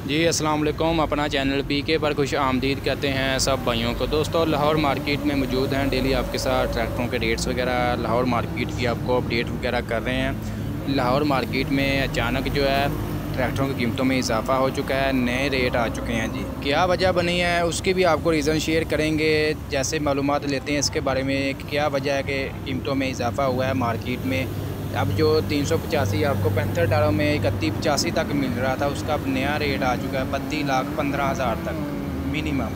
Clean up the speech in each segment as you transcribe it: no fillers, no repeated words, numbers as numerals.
जी अस्सलाम वालेकुम। अपना चैनल पीके पर खुश आमदीद कहते हैं सब भाइयों को। दोस्तों लाहौर मार्केट में मौजूद हैं। डेली आपके साथ ट्रैक्टरों के रेट्स वगैरह लाहौर मार्केट की आपको अपडेट वगैरह कर रहे हैं। लाहौर मार्केट में अचानक जो है ट्रैक्टरों की कीमतों में इजाफा हो चुका है, नए रेट आ चुके हैं जी। क्या वजह बनी है उसकी भी आपको रीज़न शेयर करेंगे। जैसे मालूमात लेते हैं इसके बारे में कि क्या वजह है कि कीमतों में इजाफा हुआ है मार्केट में। अब जो 385 आपको 65 में 3185 तक मिल रहा था, उसका अब नया रेट आ चुका है 32,15,000 तक मिनिमम।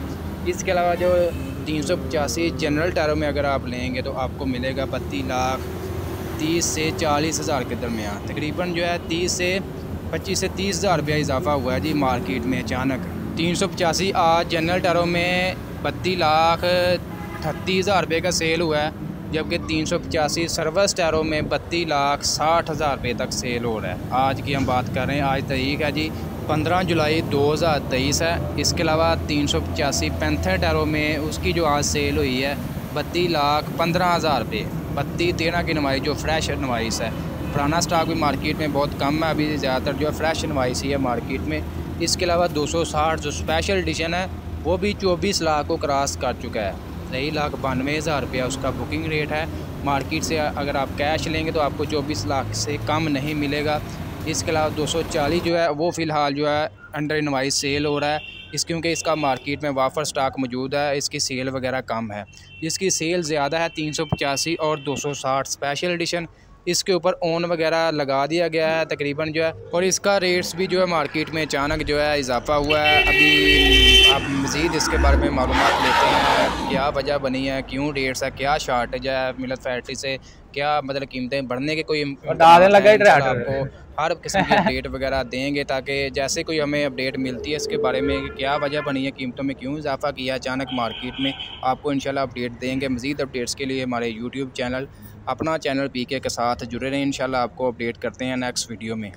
इसके अलावा जो 385 जनरल टायरों में अगर आप लेंगे तो आपको मिलेगा 32,30,000 से 40,000 के दरमियान। तकरीबन जो है 25 से 30,000 रुपया इजाफा हुआ है जी मार्केट में अचानक। 385 आज जनरल टायरों में 32,38,000 रुपये का सेल हुआ है, जबकि 385 सर्विस टायरों में 32,60,000 रुपये तक सेल हो रहा है। आज की हम बात कर रहे हैं, आज तारीख है जी 15 जुलाई 2023 है। इसके अलावा 385 पैंथर टायरों में उसकी जो आज सेल हुई है 32,15,000 रुपये। 32,13 की नवाइस जो फ्रेश नवाइस है। पुराना स्टॉक भी मार्केट में बहुत कम है, अभी ज़्यादातर जो है फ्रेश नवाइस ही है मार्केट में। इसके अलावा 260 जो स्पेशल एडिशन है वो भी 24 लाख को क्रॉस कर चुका है। 3,92,000 रुपया उसका बुकिंग रेट है। मार्केट से अगर आप कैश लेंगे तो आपको 24 लाख से कम नहीं मिलेगा। इसके अलावा 240 जो है वो फ़िलहाल जो है अंडर इनवाइस सेल हो रहा है, क्योंकि इसका मार्केट में वाफर स्टॉक मौजूद है, इसकी सेल वगैरह कम है। जिसकी सेल ज़्यादा है 385 और 260 स्पेशल एडिशन, इसके ऊपर ओन वगैरह लगा दिया गया है तकरीबन जो है। और इसका रेट्स भी जो है मार्केट में अचानक जो है इजाफा हुआ है। अभी आप मज़ीद इसके बारे में मालूमात लेते हैं, क्या वजह बनी है, क्यों रेट्स है, क्या शार्टेज है मिल्क फैक्ट्री से, क्या मतलब कीमतें बढ़ने के कोई आपको हर किस्म की अपडेट वगैरह देंगे, ताकि जैसे कोई हमें अपडेट मिलती है इसके बारे में कि क्या वजह बनी है, कीमतों में क्यों इजाफा किया अचानक मार्केट में, आपको इंशाल्लाह अपडेट देंगे। मज़ीद अपडेट्स के लिए हमारे यूट्यूब चैनल अपना चैनल पीके के साथ जुड़े रहें। इंशाल्लाह आपको अपडेट करते हैं नेक्स्ट वीडियो में।